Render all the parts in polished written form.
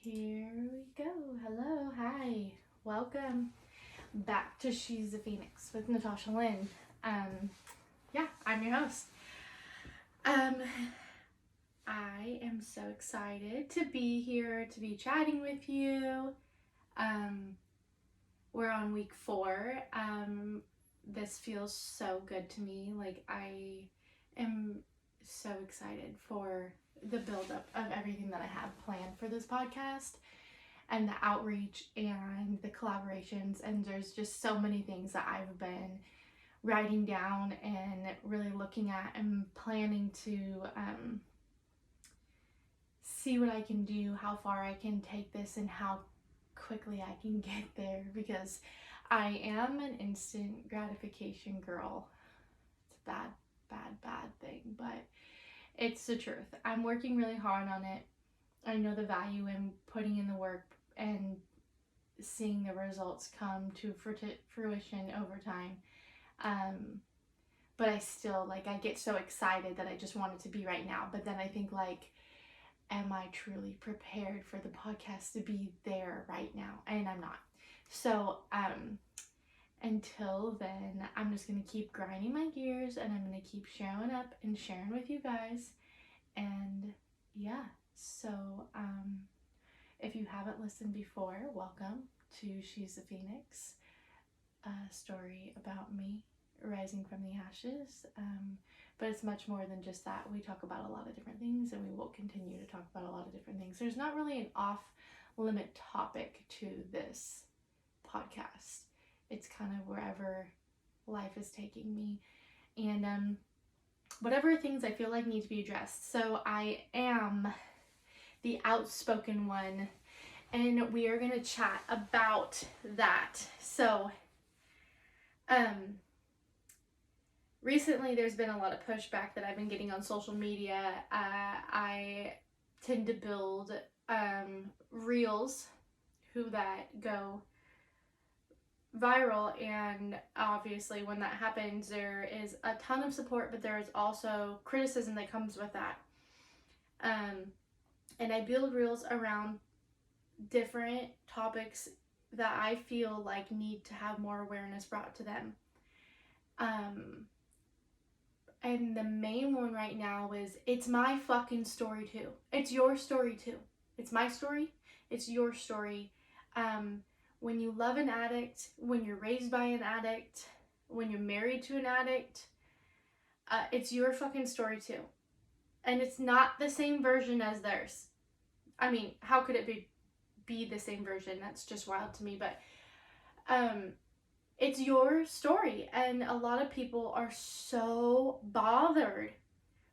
Here we go. Hello, hi, welcome back to She's a Phoenix with Natasha Lynn. I'm your host. I am so excited to be here to be chatting with you. We're on week 4. This feels so good to me. Like, I am so excited for the buildup of everything that I have planned for this podcast and the outreach and the collaborations. And there's just so many things that I've been writing down and really looking at and planning to see what I can do, how far I can take this, and how quickly I can get there, because I am an instant gratification girl. It's a bad thing, but it's the truth. I'm working really hard on it. I know the value in putting in the work and seeing the results come to fruition over time. But I still, I get so excited that I just want it to be right now. But then I think, am I truly prepared for the podcast to be there right now? And I'm not. So, until then, I'm just going to keep grinding my gears, and I'm going to keep showing up and sharing with you guys. And yeah, so if you haven't listened before, welcome to She's a Phoenix, a story about me rising from the ashes. But it's much more than just that. We talk about a lot of different things, and we will continue to talk about a lot of different things. There's not really an off-limit topic to this podcast. It's kind of wherever life is taking me, and whatever things I feel like need to be addressed. So I am the outspoken one, and we are going to chat about that. So recently there's been a lot of pushback that I've been getting on social media. I tend to build reels that go viral, and obviously when that happens there is a ton of support, but there is also criticism that comes with that. And I build reels around different topics that I feel like need to have more awareness brought to them. And the main one right now is, it's my fucking story too. It's your story too. It's my story. It's your story. When you love an addict, when you're raised by an addict, when you're married to an addict, it's your fucking story too. And it's not the same version as theirs. I mean, how could it be the same version? That's just wild to me. But it's your story. And a lot of people are so bothered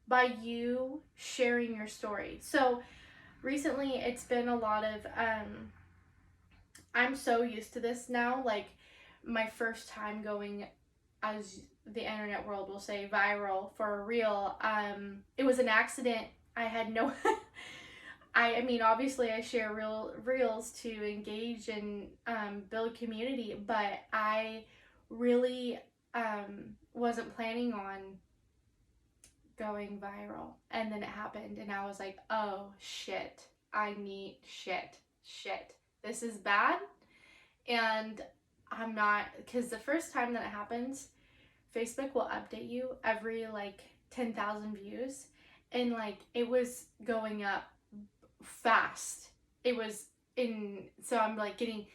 by you sharing your story. So recently it's been a lot of... I'm so used to this now. Like, my first time going, as the internet world will say, viral for a reel, it was an accident. I had no... I mean, obviously I share reels to engage and build community, but I really wasn't planning on going viral. And then it happened, and I was like, oh shit, I need shit. This is bad. And I'm not, because the first time that it happens, Facebook will update you every 10,000 views, and it was going up fast. It was so I'm getting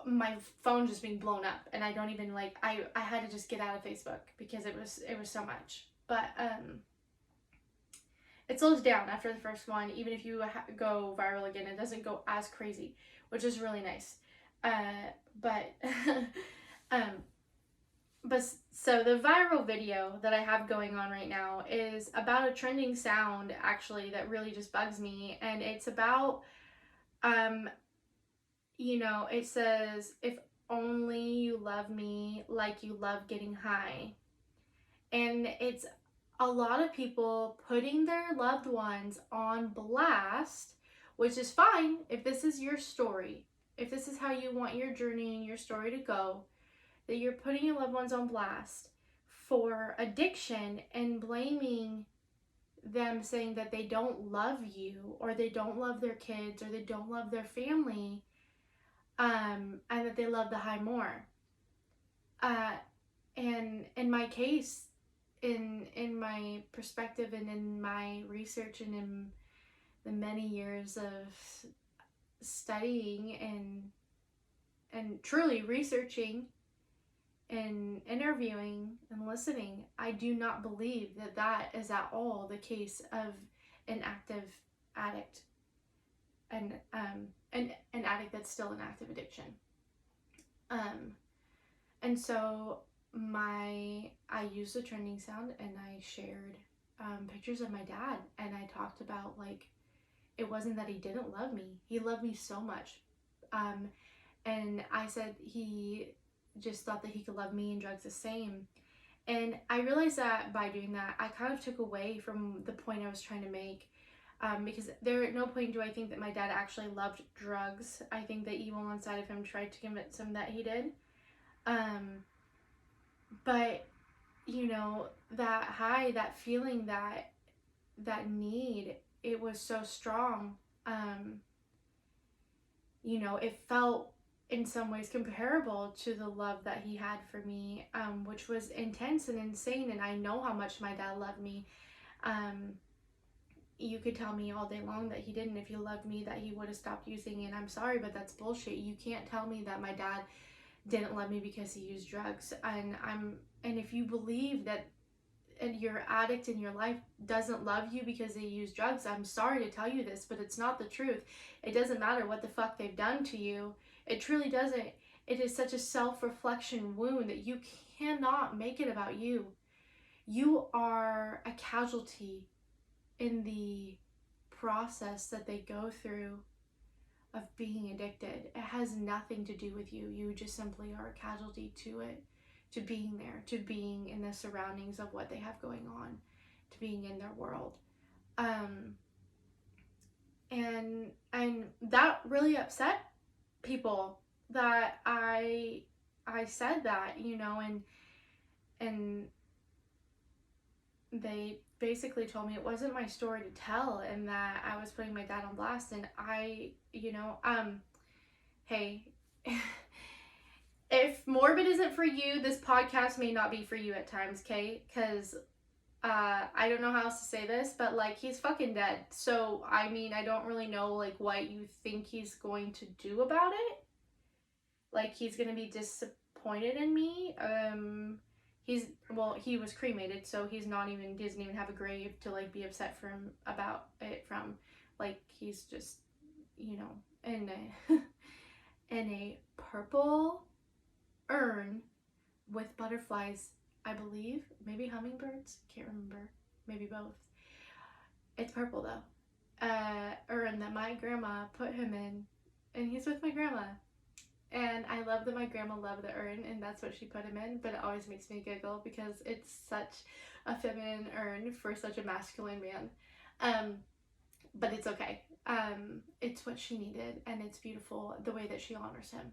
my phone just being blown up, and I don't even I had to just get out of Facebook because it was so much. But it slows down after the first one. Even if you go viral again, it doesn't go as crazy, which is really nice. But so the viral video that I have going on right now is about a trending sound, actually, that really just bugs me. And it's about, it says, if only you love me like you love getting high. And it's a lot of people putting their loved ones on blast, which is fine if this is your story. If this is how you want your journey and your story to go, that you're putting your loved ones on blast for addiction and blaming them saying that they don't love you, or they don't love their kids, or they don't love their family, and that they love the high more. And in my case, in my perspective, and in my research, and in the many years of studying and truly researching and interviewing and listening, I do not believe that that is at all the case of an active addict, and an addict that's still in active addiction. And so I used the trending sound, and I shared pictures of my dad, and I talked about, like, it wasn't that he didn't love me. He loved me so much. And I said he just thought that he could love me and drugs the same. And I realized that by doing that, I kind of took away from the point I was trying to make. Because there at no point do I think that my dad actually loved drugs. I think the evil inside of him tried to convince him that he did. But, you know, that high, that feeling, that need, it was so strong. You know, it felt in some ways comparable to the love that he had for me, which was intense and insane. And I know how much my dad loved me. You could tell me all day long that he didn't. If he loved me, that he would have stopped using, and I'm sorry, but that's bullshit. You can't tell me that my dad didn't love me because he used drugs. And if you believe that your addict in your life doesn't love you because they use drugs, I'm sorry to tell you this, but it's not the truth. It doesn't matter what the fuck they've done to you. It truly doesn't. It is such a self-reflection wound that you cannot make it about you. You are a casualty in the process that they go through of being addicted. It has nothing to do with you. You just simply are a casualty to it, to being there, to being in the surroundings of what they have going on, to being in their world. And that really upset people that I said that, you know, and they basically told me it wasn't my story to tell, and that I was putting my dad on blast. And I, you know, hey, if morbid isn't for you, this podcast may not be for you at times, okay? Because I don't know how else to say this, but, like, he's fucking dead. So, I mean, I don't really know, like, what you think he's going to do about it. Like, he's gonna be disappointed in me. He was cremated, so he doesn't even have a grave to, like, be upset about it from. Like, he's just, you know, in a purple urn with butterflies, I believe, maybe hummingbirds, can't remember, maybe both. It's purple though. Urn that my grandma put him in, and he's with my grandma. And I love that my grandma loved the urn, and that's what she put him in, but it always makes me giggle because it's such a feminine urn for such a masculine man. But it's okay. It's what she needed, and it's beautiful the way that she honors him.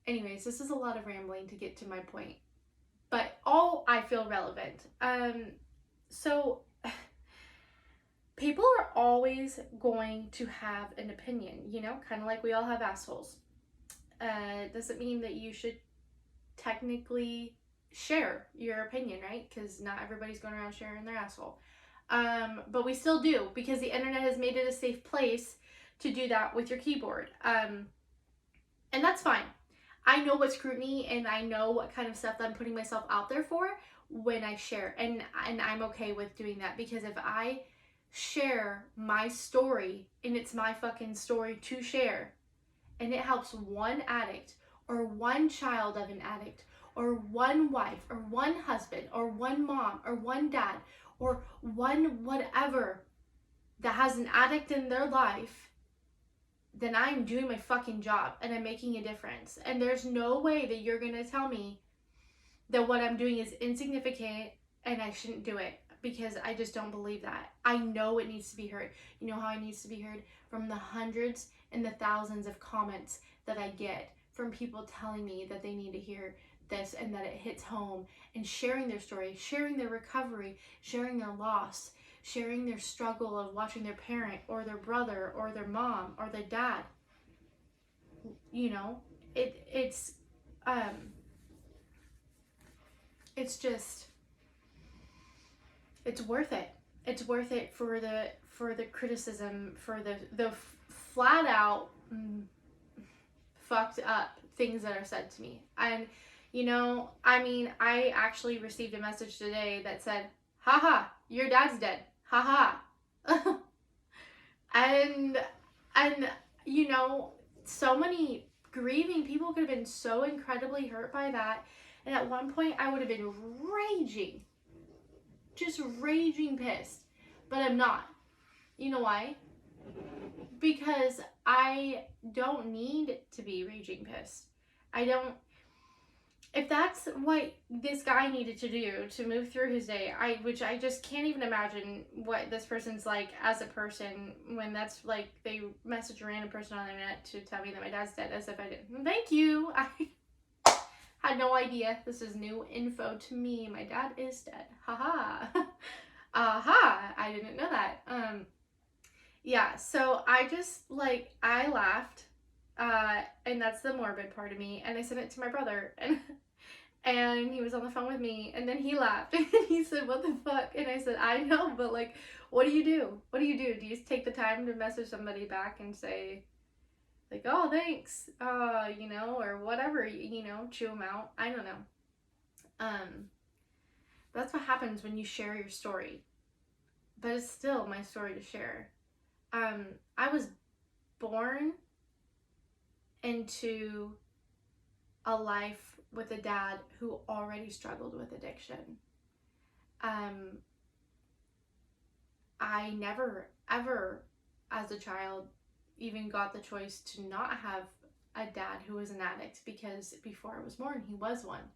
Anyways, this is a lot of rambling to get to my point, but all I feel relevant. So people are always going to have an opinion, you know, kind of like we all have assholes. Doesn't mean that you should technically share your opinion, right? Because not everybody's going around sharing their asshole. But we still do, because the internet has made it a safe place to do that with your keyboard. And that's fine. I know what scrutiny, and I know what kind of stuff that I'm putting myself out there for when I share. And I'm okay with doing that, because if I share my story, and it's my fucking story to share, and it helps one addict, or one child of an addict, or one wife, or one husband, or one mom, or one dad, or one whatever that has an addict in their life, then I'm doing my fucking job, and I'm making a difference. And there's no way that you're gonna tell me that what I'm doing is insignificant and I shouldn't do it, because I just don't believe that. I know it needs to be heard. You know how it needs to be heard? From the hundreds and the thousands of comments that I get from people telling me that they need to hear this and that it hits home, and sharing their story, sharing their recovery, sharing their loss, sharing their struggle of watching their parent or their brother or their mom or their dad. You know, it's just, it's worth it. It's worth it for the criticism, for the flat out fucked up things that are said to me. And you know, I mean, I actually received a message today that said, haha, your dad's dead, haha. and you know, so many grieving people could have been so incredibly hurt by that. And at one point I would have been raging, just raging pissed, but I'm not. You know why? Because I don't need to be raging pissed. I don't. If that's what this guy needed to do to move through his day, which I just can't even imagine what this person's like as a person, when that's like they message a random person on the internet to tell me that my dad's dead, as if I didn't. Thank you. I had no idea. This is new info to me. My dad is dead. Haha. Aha. I didn't know that. Yeah, so I just, like, I laughed, and that's the morbid part of me, and I sent it to my brother, and he was on the phone with me, and then he laughed, and he said, what the fuck? And I said, I know, but, like, what do you do? What do you do? Do you just take the time to message somebody back and say, like, oh, thanks, you know, or whatever, you know, chew them out? I don't know. That's what happens when you share your story, but it's still my story to share. I was born into a life with a dad who already struggled with addiction. I never, ever, as a child, even got the choice to not have a dad who was an addict, because before I was born, he was one.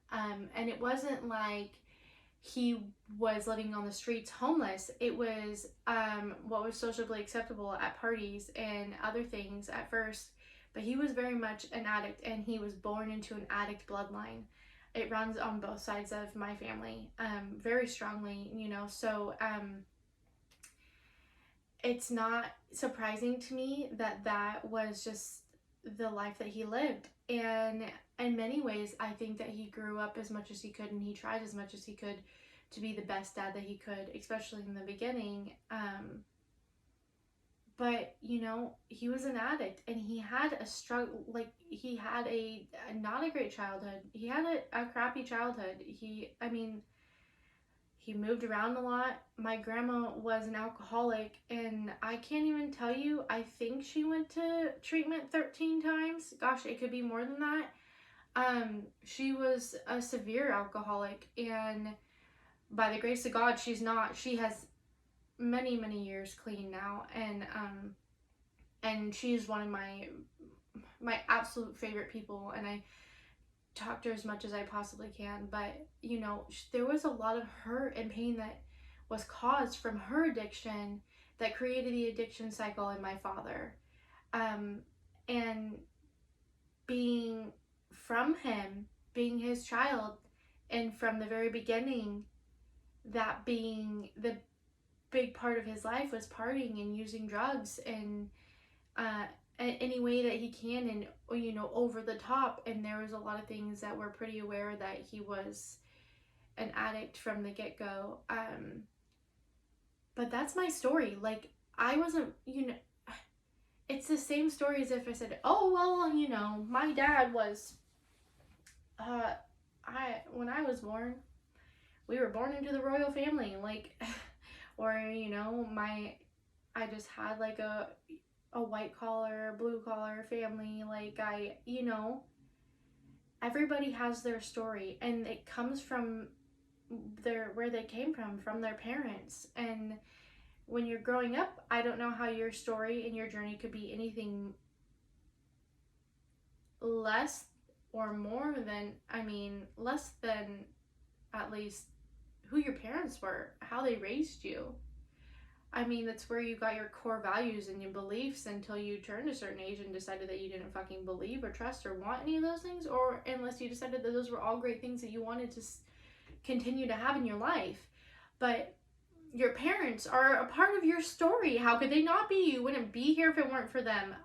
And it wasn't like he was living on the streets homeless. It was what was socially acceptable at parties and other things at first, but he was very much an addict, and he was born into an addict bloodline. It runs on both sides of my family, very strongly, you know, so it's not surprising to me that that was just the life that he lived. And in many ways, I think that he grew up as much as he could, and he tried as much as he could to be the best dad that he could, especially in the beginning. But, you know, he was an addict, and he had a struggle, like, he had a not a great childhood. He had a crappy childhood. He moved around a lot. My grandma was an alcoholic, and I can't even tell you, I think she went to treatment 13 times. Gosh, it could be more than that. She was a severe alcoholic, and by the grace of God, she has many, many years clean now, and she's one of my absolute favorite people, and I talk to her as much as I possibly can. But, you know, there was a lot of hurt and pain that was caused from her addiction that created the addiction cycle in my father. And being from him, being his child, and from the very beginning, that being the big part of his life was partying and using drugs and any way that he can, and, you know, over the top. And there was a lot of things that we're pretty aware that he was an addict from the get-go. But that's my story. Like, I wasn't, you know, it's the same story as if I said, oh, well, you know, my dad was, when I was born, we were born into the royal family, like, or, you know, I just had like a white collar, blue collar family. Like, you know, everybody has their story, and it comes from where they came from their parents. And when you're growing up, I don't know how your story and your journey could be anything less or more than, less than at least who your parents were, how they raised you. I mean, that's where you got your core values and your beliefs until you turned a certain age and decided that you didn't fucking believe or trust or want any of those things, or unless you decided that those were all great things that you wanted to continue to have in your life. But your parents are a part of your story. How could they not be? You wouldn't be here if it weren't for them.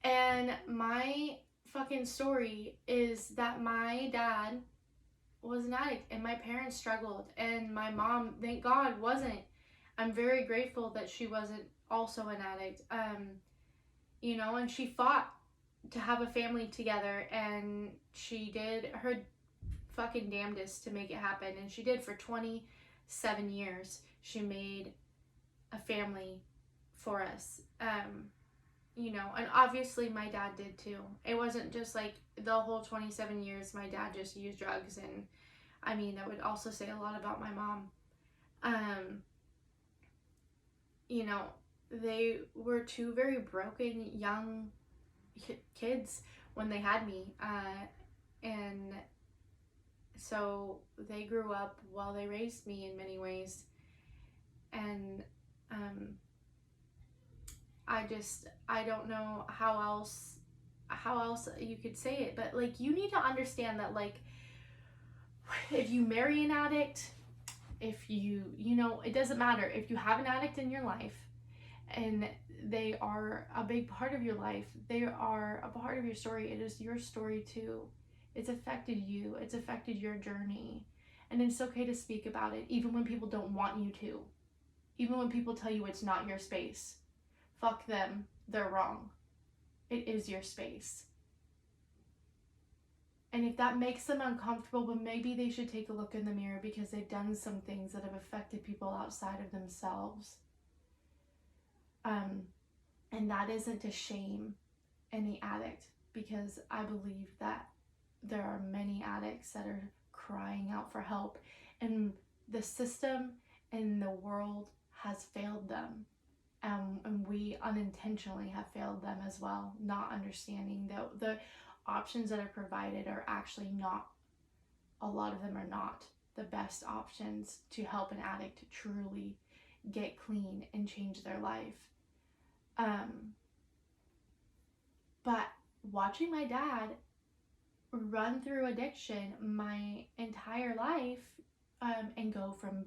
And my fucking story is that my dad was an addict and my parents struggled, and my mom, thank God, wasn't. I'm very grateful that she wasn't also an addict. You know, and she fought to have a family together, and she did her fucking damnedest to make it happen, and she did for 27 years. She made a family for us. You know, and obviously my dad did too. It wasn't just like the whole 27 years my dad just used drugs, and I mean, that would also say a lot about my mom. You know, they were two very broken young kids when they had me, and so they grew up while they raised me in many ways, and I don't know how else you could say it, but like, you need to understand that, like, if you marry an addict, if you know, it doesn't matter if you have an addict in your life and they are a big part of your life, they are a part of your story. It is your story too. It's affected you, it's affected your journey, and it's okay to speak about it, even when people don't want you to, even when people tell you it's not your space. Fuck them, they're wrong. It is your space. And if that makes them uncomfortable, but maybe they should take a look in the mirror, because they've done some things that have affected people outside of themselves. And that isn't to shame any addict, because I believe that there are many addicts that are crying out for help, and the system and the world has failed them. And we unintentionally have failed them as well, not understanding that the options that are provided are actually not, a lot of them are not the best options to help an addict to truly get clean and change their life. But watching my dad run through addiction my entire life, and go from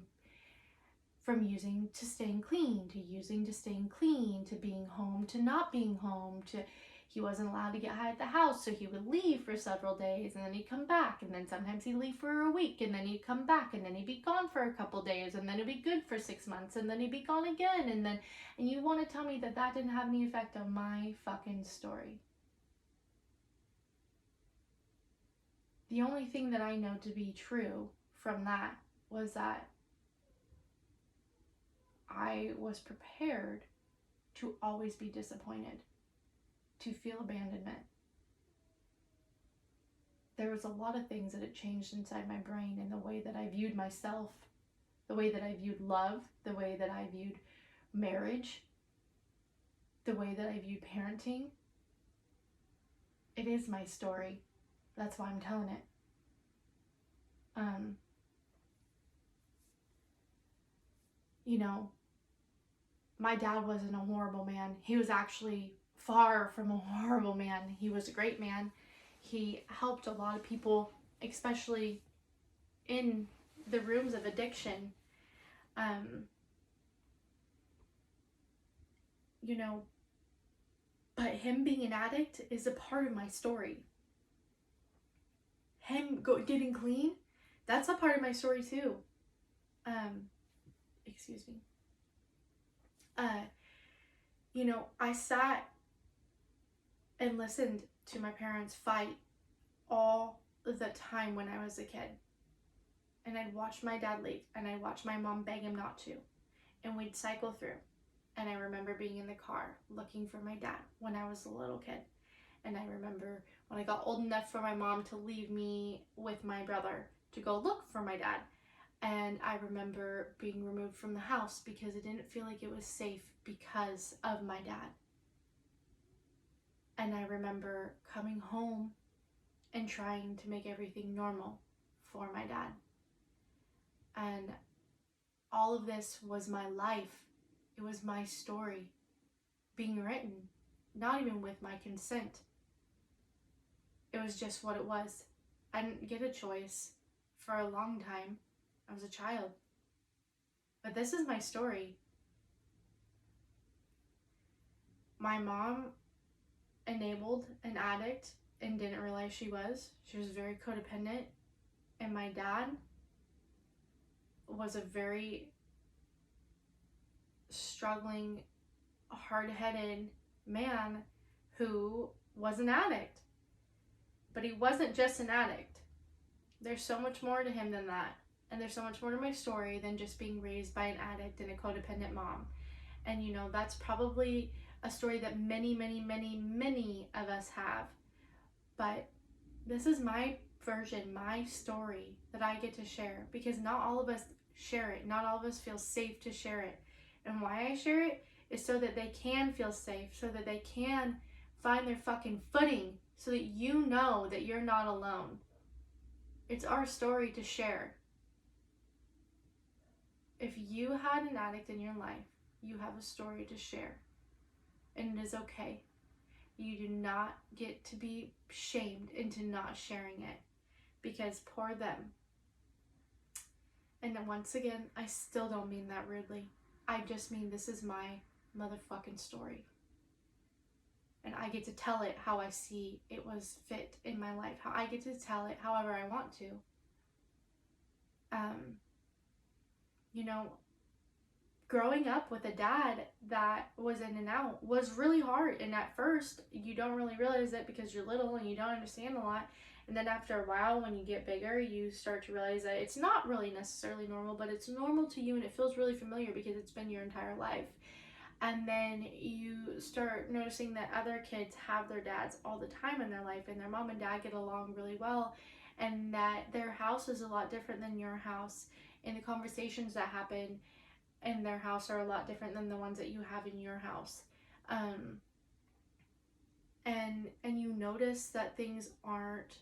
using to staying clean, to using to staying clean, to being home to not being home, to he wasn't allowed to get high at the house, so he would leave for several days, and then he'd come back, and then sometimes he'd leave for a week, and then he'd come back, and then he'd be gone for a couple days, and then it'd be good for 6 months, and then he'd be gone again, and you want to tell me that that didn't have any effect on my fucking story? The only thing that I know to be true from that was that I was prepared to always be disappointed, to feel abandonment. There was a lot of things that had changed inside my brain, in the way that I viewed myself, the way that I viewed love, the way that I viewed marriage, the way that I viewed parenting. It is my story. That's why I'm telling it. You know, my dad wasn't a horrible man. He was actually far from a horrible man. He was a great man. He helped a lot of people, especially in the rooms of addiction. You know, but him being an addict is a part of my story. Him getting clean, that's a part of my story too. Excuse me. You know, I sat and listened to my parents fight all the time when I was a kid. And I'd watch my dad leave, and I'd watch my mom beg him not to. And we'd cycle through. And I remember being in the car looking for my dad when I was a little kid. And I remember when I got old enough for my mom to leave me with my brother to go look for my dad. And I remember being removed from the house because it didn't feel like it was safe because of my dad. And I remember coming home and trying to make everything normal for my dad. And All of this was my life. It was my story being written, not even with my consent. It was just what it was. I didn't get a choice for a long time. I was a child. But this is my story. My mom enabled an addict and didn't realize she was. She was very codependent. And my dad was a very struggling, hard-headed man who was an addict. But he wasn't just an addict. There's so much more to him than that. And there's so much more to my story than just being raised by an addict and a codependent mom. And you know, that's probably a story that many, many, many, many of us have. But this is my version, my story that I get to share, because not all of us share it. Not all of us feel safe to share it. And why I share it is so that they can feel safe, so that they can find their fucking footing, so that you know that you're not alone. It's our story to share. If you had an addict in your life, you have a story to share. And it is okay. You do not get to be shamed into not sharing it, because poor them. And then once again, I still don't mean that rudely. I just mean this is my motherfucking story. And I get to tell it how I see it was fit in my life. How I get to tell it however I want to. You know, growing up with a dad that was in and out was really hard. And at first, you don't really realize it because you're little and you don't understand a lot. And then after a while, when you get bigger, you start to realize that it's not really necessarily normal, but it's normal to you and it feels really familiar because it's been your entire life. And then you start noticing that other kids have their dads all the time in their life, and their mom and dad get along really well, and that their house is a lot different than your house, and the conversations that happen in their house are a lot different than the ones that you have in your house. And you notice that things aren't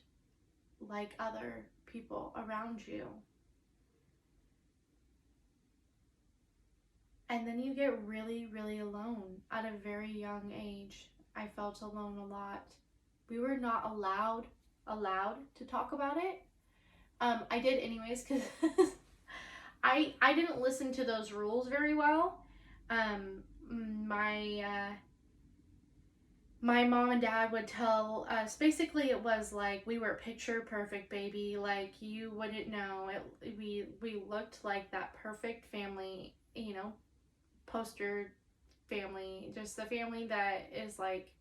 like other people around you. And then you get really, really alone at a very young age. I felt alone a lot. We were not allowed to talk about it. I did anyways, because I didn't listen to those rules very well. My mom and dad would tell us, basically it was like we were picture perfect, baby. Like you wouldn't know it. We looked like that perfect family, you know, poster family, just the family that is like,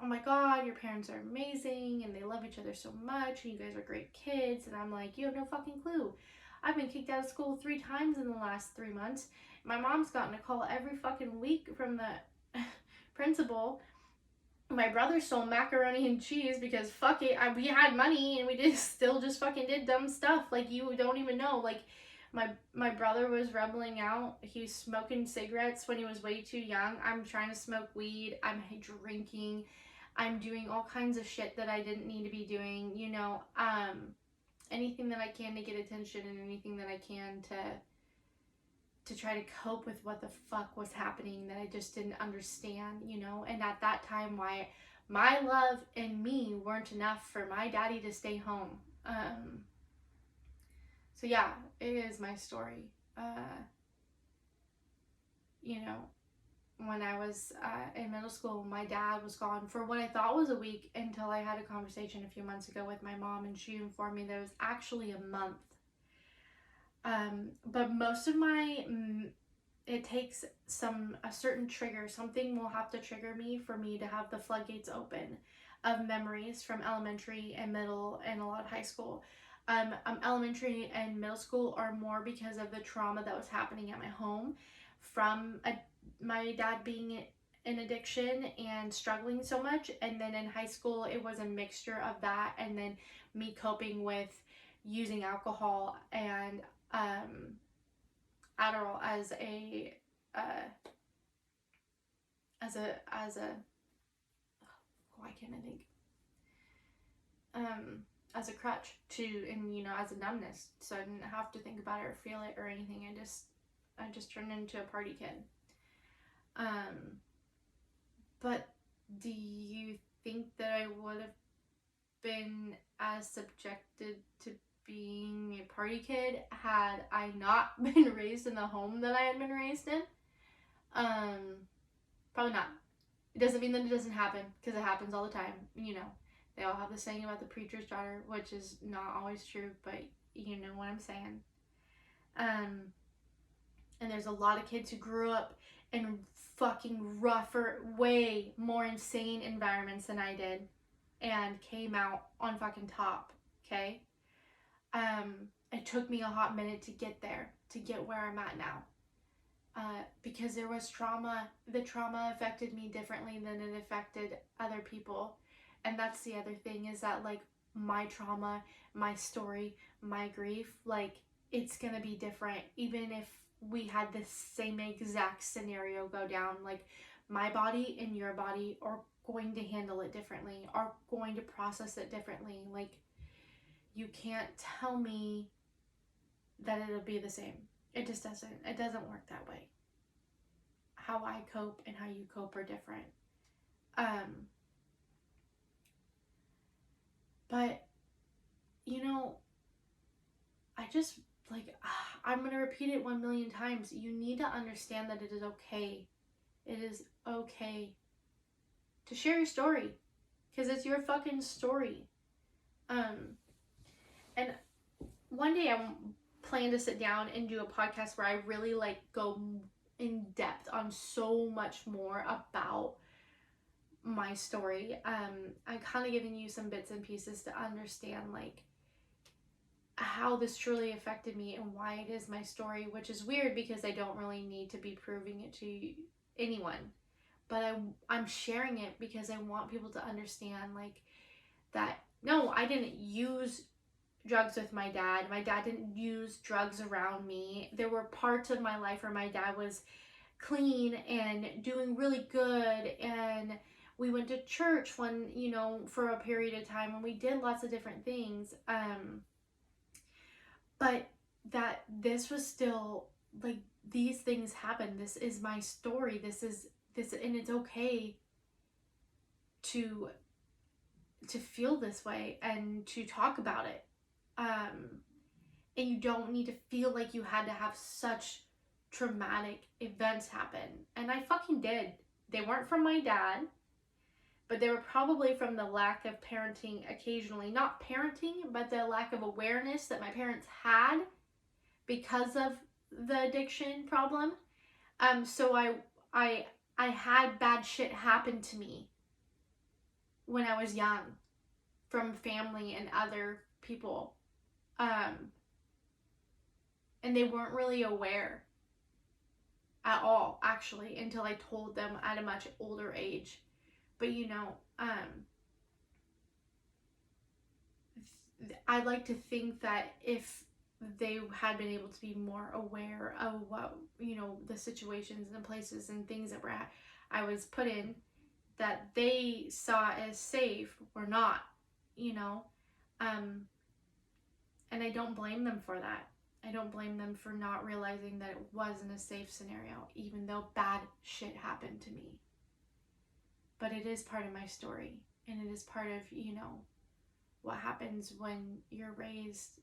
oh my god, your parents are amazing and they love each other so much and you guys are great kids. And I'm like, you have no fucking clue. I've been kicked out of school 3 times in the last 3 months. My mom's gotten a call every fucking week from the principal. My brother stole macaroni and cheese because fuck it, we had money and we still just fucking did dumb stuff. Like, you don't even know. Like, my brother was rebelling out. He was smoking cigarettes when he was way too young. I'm trying to smoke weed. I'm drinking. I'm doing all kinds of shit that I didn't need to be doing. You know, anything that I can to get attention, and anything that I can to try to cope with what the fuck was happening that I just didn't understand, you know. And at that time, why my love and me weren't enough for my daddy to stay home. So yeah, it is my story. You know, when I was in middle school, my dad was gone for what I thought was a week, until I had a conversation a few months ago with my mom, and she informed me that it was actually a month. But most of it takes a certain trigger. Something will have to trigger me for me to have the floodgates open of memories from elementary and middle and a lot of high school. Elementary and middle school are more because of the trauma that was happening at my home from my dad being in addiction and struggling so much. And then in high school, it was a mixture of that, and then me coping with using alcohol and Adderall as a why can't I think? As a crutch to, and you know, as a numbness, so I didn't have to think about it or feel it or anything. I just I just turned into a party kid. But do you think that I would have been as subjected to being a party kid had I not been raised in the home that I had been raised in? Probably not. It doesn't mean that it doesn't happen, because it happens all the time. You know, they all have the saying about the preacher's daughter, which is not always true, but you know what I'm saying. And there's a lot of kids who grew up in fucking rougher, way more insane environments than I did, and came out on fucking top. Okay. It took me a hot minute to get there, to get where I'm at now. Because there was trauma. The trauma affected me differently than it affected other people. And that's the other thing, is that like my trauma, my story, my grief, like it's gonna be different even if we had the same exact scenario go down. Like my body and your body are going to handle it differently, are going to process it differently. Like you can't tell me that it'll be the same. It just doesn't. It doesn't work that way. How I cope and how you cope are different. But you know, I just like I'm gonna repeat it 1,000,000 times. You need to understand that it is okay. It is okay to share your story, because it's your fucking story. And one day I plan to sit down and do a podcast where I really like go in depth on so much more about my story. I'm kind of giving you some bits and pieces to understand like how this truly affected me and why it is my story, which is weird because I don't really need to be proving it to anyone. But I'm sharing it because I want people to understand like that no, I didn't use drugs with my dad. My dad didn't use drugs around me. There were parts of my life where my dad was clean and doing really good, and we went to church when, you know, for a period of time, and we did lots of different things. But that this was still like these things happen. This is my story. This, and it's okay to feel this way and to talk about it. And you don't need to feel like you had to have such traumatic events happen. And I fucking did. They weren't from my dad, but they were probably from the lack of parenting occasionally. Not parenting, but the lack of awareness that my parents had because of the addiction problem. So I had bad shit happen to me when I was young from family and other people. And they weren't really aware at all, actually, until I told them at a much older age. But you know, I'd like to think that if they had been able to be more aware of what, you know, the situations and the places and things that I was put in, that they saw as safe or not, you know. And I don't blame them for that. I don't blame them for not realizing that it wasn't a safe scenario, even though bad shit happened to me. But it is part of my story, and it is part of, you know, what happens when you're raised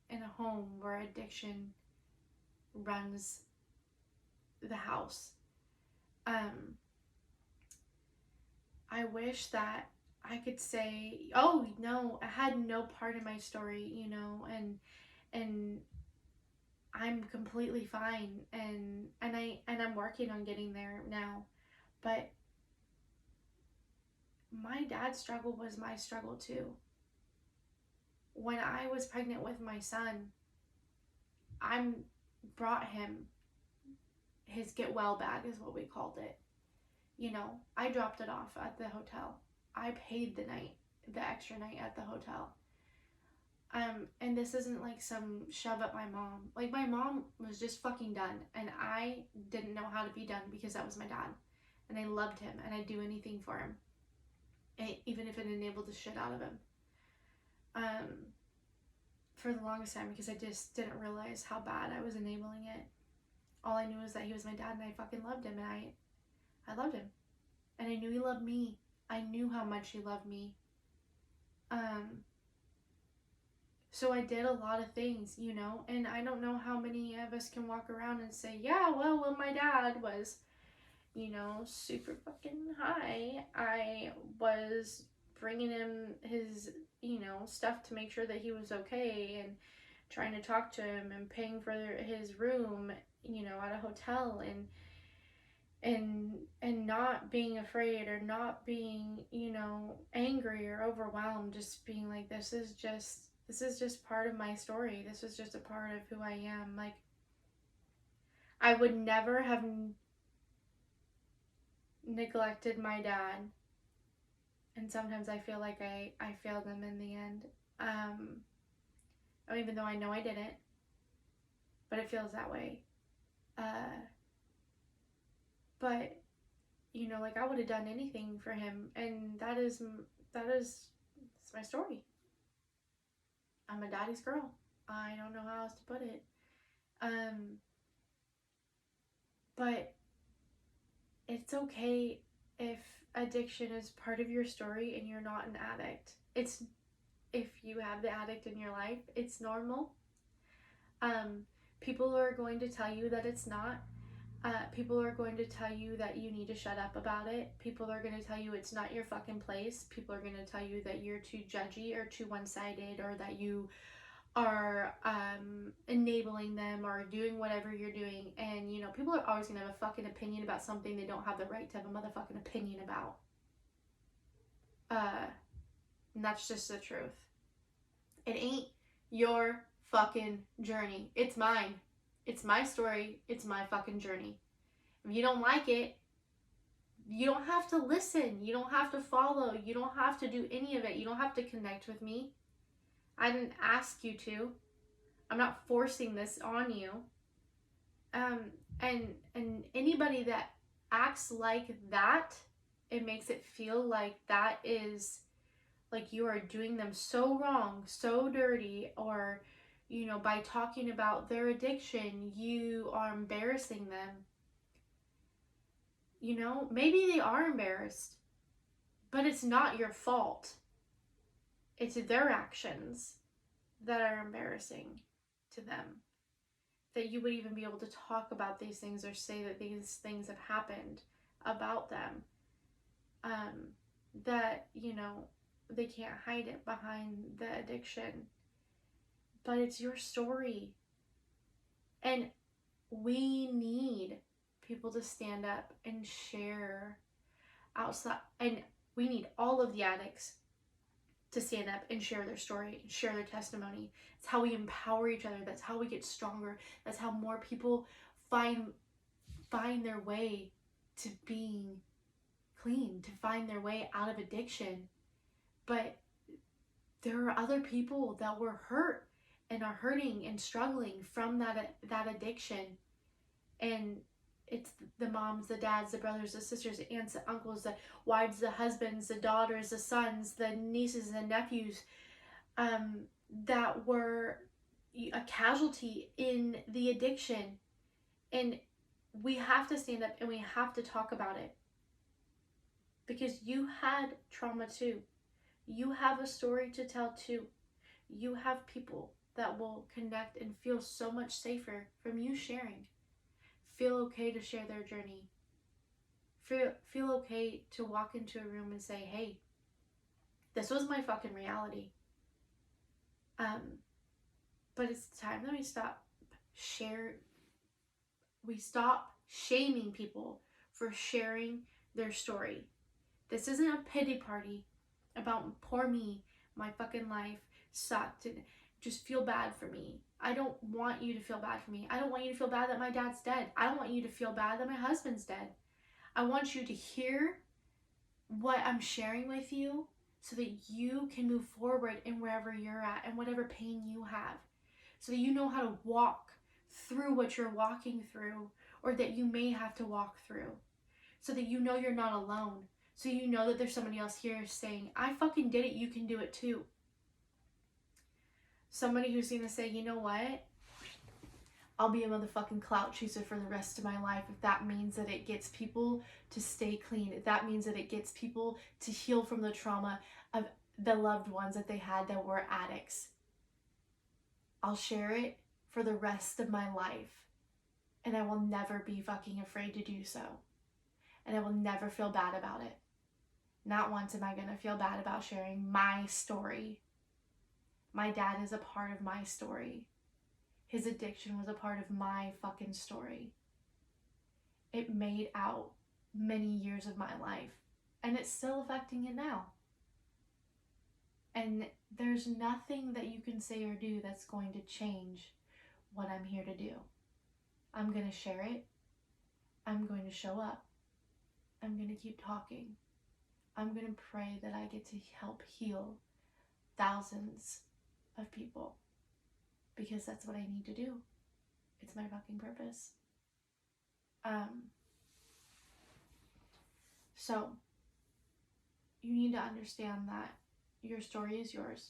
in a home where addiction runs the house. I wish that I could say, oh no, I had no part in my story, you know, and I'm completely fine, and I'm working on getting there now. But my dad's struggle was my struggle too. When I was pregnant with my son, I brought him his get well bag, is what we called it. You know, I dropped it off at the hotel. I paid the extra night at the hotel. And this isn't like some shove at my mom. Like, my mom was just fucking done, and I didn't know how to be done because that was my dad, and I loved him, and I'd do anything for him, even if it enabled the shit out of him. For the longest time, because I just didn't realize how bad I was enabling it. All I knew was that he was my dad, and I fucking loved him, and I loved him. And I knew he loved me. I knew how much he loved me. So I did a lot of things, you know, and I don't know how many of us can walk around and say, yeah, well, when my dad was, you know, super fucking high, I was bringing him his, you know, stuff to make sure that he was okay, and trying to talk to him, and paying for his room, you know, at a hotel, and not being afraid, or not being, you know, angry or overwhelmed, just being like, this is just part of my story. This is just a part of who I am. Like, I would never have neglected my dad, and sometimes I feel like I failed him in the end. Even though I know I didn't, but it feels that way. But you know, like, I would have done anything for him, and that is my story. I'm a daddy's girl. I don't know how else to put it. But it's okay if addiction is part of your story and you're not an addict. It's, if you have the addict in your life, it's normal. People are going to tell you that it's not. People are going to tell you that you need to shut up about it. People are going to tell you it's not your fucking place. People are going to tell you that you're too judgy or too one-sided, or that you are enabling them or doing whatever you're doing. And, you know, people are always going to have a fucking opinion about something they don't have the right to have a motherfucking opinion about. And that's just the truth. It ain't your fucking journey. It's mine. It's my story. It's my fucking journey. If you don't like it, you don't have to listen. You don't have to follow. You don't have to do any of it. You don't have to connect with me. I didn't ask you to. I'm not forcing this on you. And anybody that acts like that, it makes it feel like that is, like, you are doing them so wrong, so dirty, or, you know, by talking about their addiction, you are embarrassing them. You know, maybe they are embarrassed, but it's not your fault. It's their actions that are embarrassing to them. That you would even be able to talk about these things, or say that these things have happened about them. That, you know, they can't hide it behind the addiction. But it's your story. And we need people to stand up and share outside. And we need all of the addicts to stand up and share their story, and share their testimony. It's how we empower each other. That's how we get stronger. That's how more people find their way to being clean, to find their way out of addiction. But there are other people that were hurt and are hurting and struggling from that addiction. And it's the moms, the dads, the brothers, the sisters, the aunts, the uncles, the wives, the husbands, the daughters, the sons, the nieces, the nephews, that were a casualty in the addiction. And we have to stand up and we have to talk about it. Because you had trauma too. You have a story to tell too. You have people that will connect and feel so much safer from you sharing. Feel okay to share their journey. Feel okay to walk into a room and say, hey, this was my fucking reality. But it's time that we stop shaming people for sharing their story. This isn't a pity party about poor me, my fucking life sucked, and just feel bad for me. I don't want you to feel bad for me. I don't want you to feel bad that my dad's dead. I don't want you to feel bad that my husband's dead. I want you to hear what I'm sharing with you so that you can move forward in wherever you're at and whatever pain you have. So that you know how to walk through what you're walking through, or that you may have to walk through. So that you know you're not alone. So you know that there's somebody else here saying, I fucking did it, you can do it too. Somebody who's going to say, you know what? I'll be a motherfucking clout chaser for the rest of my life if that means that it gets people to stay clean, if that means that it gets people to heal from the trauma of the loved ones that they had that were addicts. I'll share it for the rest of my life, and I will never be fucking afraid to do so. And I will never feel bad about it. Not once am I going to feel bad about sharing my story. My dad is a part of my story. His addiction was a part of my fucking story. It made out many years of my life, and it's still affecting it now. And there's nothing that you can say or do that's going to change what I'm here to do. I'm going to share it. I'm going to show up. I'm going to keep talking. I'm going to pray that I get to help heal thousands of people, because that's what I need to do. It's my fucking purpose. So you need to understand that your story is yours.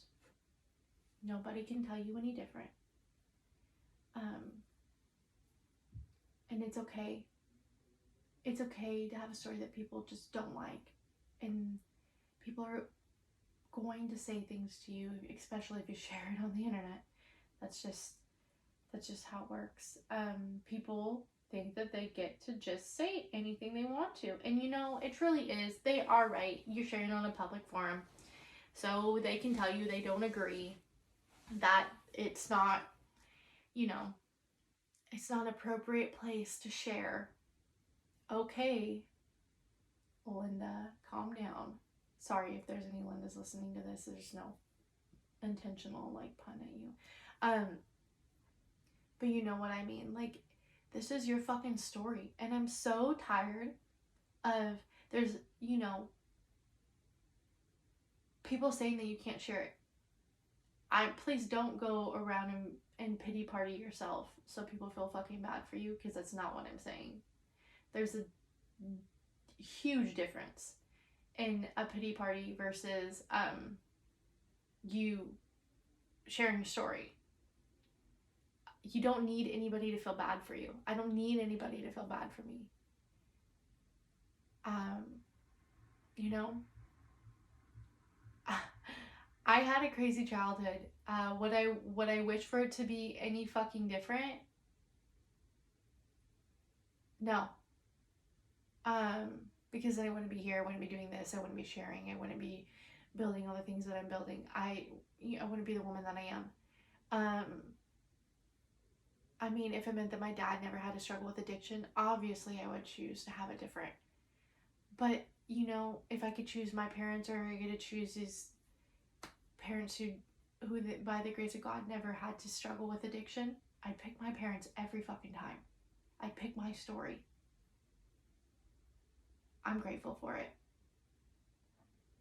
Nobody can tell you any different. And it's okay. It's okay to have a story that people just don't like. And people are going to say things to you, especially if you share it on the internet. That's just how it works. People think that they get to just say anything they want to. And you know, it truly is. They are right. You're sharing on a public forum. So they can tell you they don't agree, that it's not, you know, it's not an appropriate place to share. Okay, Linda, calm down. Sorry if there's any Lindas listening to this. There's no intentional like pun at you. But you know what I mean. Like, this is your fucking story. And I'm so tired of, there's, you know, people saying that you can't share it. Please don't go around and pity party yourself so people feel fucking bad for you, because that's not what I'm saying. There's a huge difference in a pity party versus you sharing your story. You don't need anybody to feel bad for you. I don't need anybody to feel bad for me. You know, I had a crazy childhood. Would I wish for it to be any fucking different? No. Because then I wouldn't be here. I wouldn't be doing this. I wouldn't be sharing. I wouldn't be building all the things that I'm building. I wouldn't be the woman that I am. I mean, if it meant that my dad never had to struggle with addiction, obviously I would choose to have it different. But, you know, if I could choose my parents, or I get to choose these parents who by the grace of God never had to struggle with addiction, I'd pick my parents every fucking time. I'd pick my story. I'm grateful for it.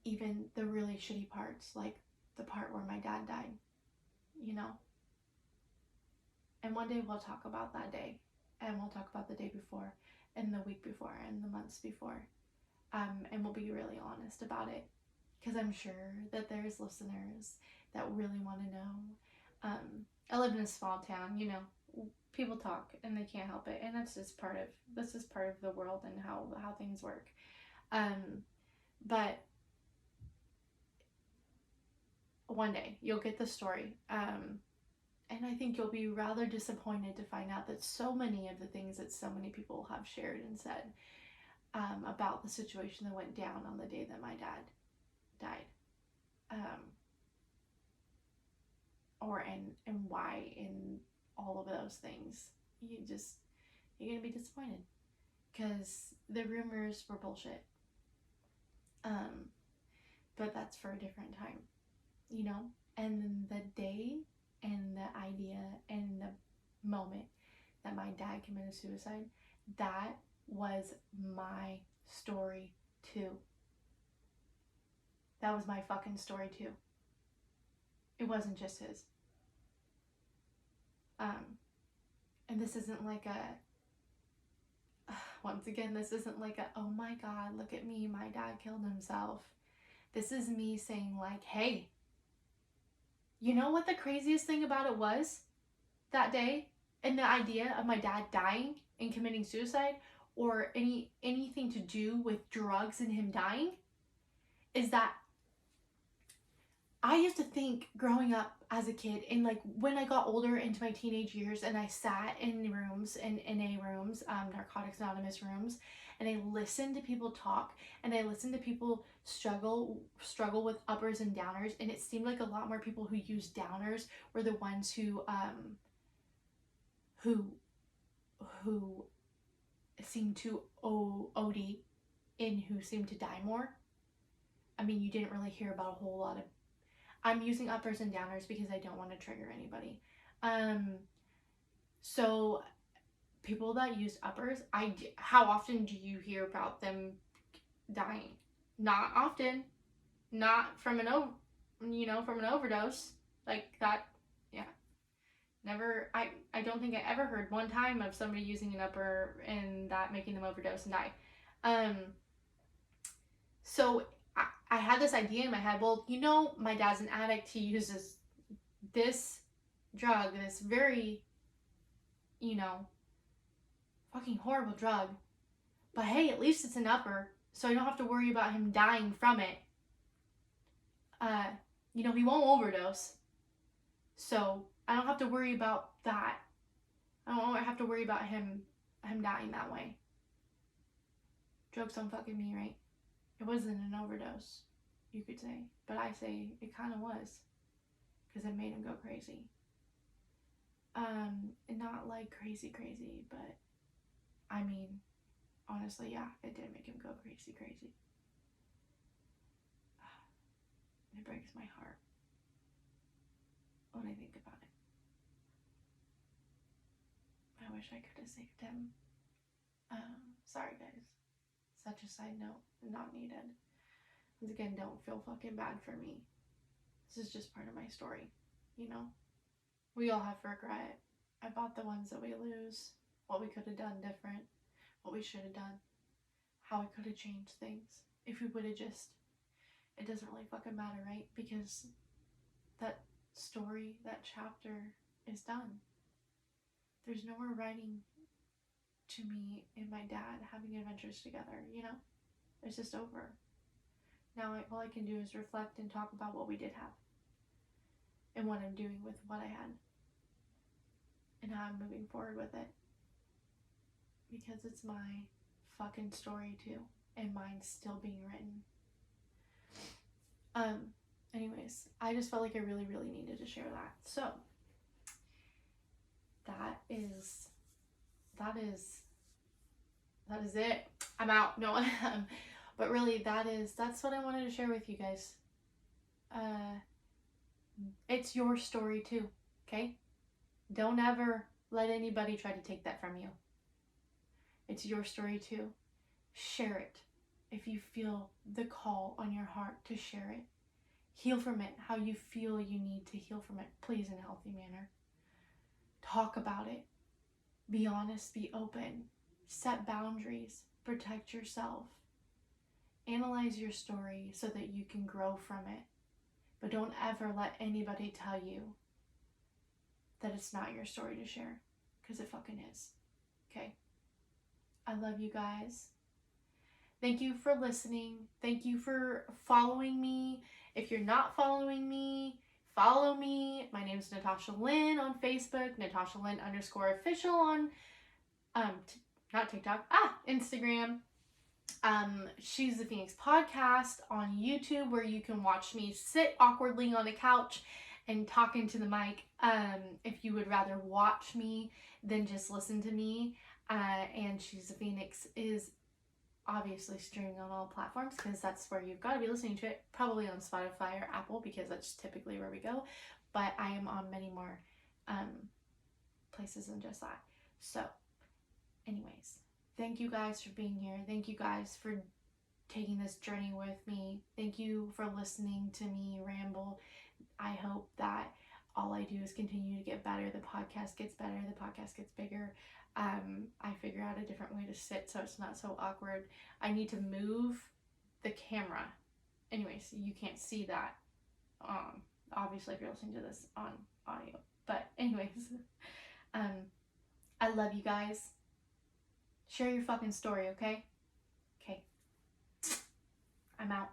Even the really shitty parts, like the part where my dad died, you know? And one day we'll talk about that day, and we'll talk about the day before, and the week before, and the months before. And we'll be really honest about it, because I'm sure that there's listeners that really want to know. I live in a small town, you know, people talk and they can't help it, and that's just part of the world and how things work. But one day you'll get the story. And I think you'll be rather disappointed to find out that so many of the things that so many people have shared and said about the situation that went down on the day that my dad died, and why in all of those things, you're gonna be disappointed, because the rumors were bullshit. But that's for a different time, you know. And the day and the idea and the moment that my dad committed suicide, that was my story too. That was my fucking story too. It wasn't just his. And this isn't like once again, this isn't like oh my God, look at me, my dad killed himself. This is me saying like, hey, you know what the craziest thing about it was that day? And the idea of my dad dying and committing suicide, or anything to do with drugs and him dying, is that I used to think growing up as a kid, and like when I got older into my teenage years, and I sat in rooms, in NA rooms, Narcotics Anonymous rooms, and I listened to people talk, and I listened to people struggle with uppers and downers, and it seemed like a lot more people who used downers were the ones who who seemed to OD, and who seemed to die more. I mean, you didn't really hear about a whole lot of. I'm using uppers and downers because I don't want to trigger anybody. So people that use uppers, how often do you hear about them dying? Not often. Not from an overdose like that. Yeah, never. I don't think I ever heard one time of somebody using an upper and that making them overdose and die. So I had this idea in my head. Well, my dad's an addict. He uses this drug, this very, fucking horrible drug. But hey, at least it's an upper, so I don't have to worry about him dying from it. He won't overdose, so I don't have to worry about that. I don't have to worry about him dying that way. Joke's on fucking me, right? It wasn't an overdose, you could say, but I say it kind of was, because it made him go crazy. And not like crazy, but I mean, honestly, yeah, it did make him go crazy. It breaks my heart when I think about it. I wish I could have saved him. Sorry guys. Such a side note, not needed. Once again, don't feel fucking bad for me. This is just part of my story, We all have regret about the ones that we lose, what we could have done different, what we should have done, how we could have changed things. If we would have just, it doesn't really fucking matter, right? Because that story, that chapter is done. There's no more writing to me and my dad having adventures together, It's just over. Now all I can do is reflect and talk about what we did have and what I'm doing with what I had and how I'm moving forward with it, because it's my fucking story too, and mine's still being written. Anyways, I just felt like I really, really needed to share that. So that is it. I'm out. No. But really, that's what I wanted to share with you guys. It's your story too, okay? Don't ever let anybody try to take that from you. It's your story too. Share it if you feel the call on your heart to share it. Heal from it how you feel you need to heal from it, please, in a healthy manner. Talk about it. Be honest, be open. Set boundaries. Protect yourself. Analyze your story so that you can grow from it. But don't ever let anybody tell you that it's not your story to share, because it fucking is. Okay? I love you guys. Thank you for listening. Thank you for following me. If you're not following me, follow me. My name is Natasha Lynn on Facebook, Natasha Lynn _official on not TikTok, Instagram. She's the Phoenix podcast on YouTube, where you can watch me sit awkwardly on a couch and talk into the mic. If you would rather watch me than just listen to me, and She's the Phoenix is obviously streaming on all platforms, because that's where you've got to be listening to it, probably on Spotify or Apple, because that's typically where we go, but I am on many more places than just that. So anyways, thank you guys for being here. Thank you guys for taking this journey with me. Thank you for listening to me ramble. I hope that all I do is continue to get better. The podcast gets better. The podcast gets bigger. I figure out a different way to sit so it's not so awkward. I need to move the camera. Anyways, you can't see that. Obviously, if you're listening to this on audio. But anyways, I love you guys. Share your fucking story, okay? Okay. I'm out.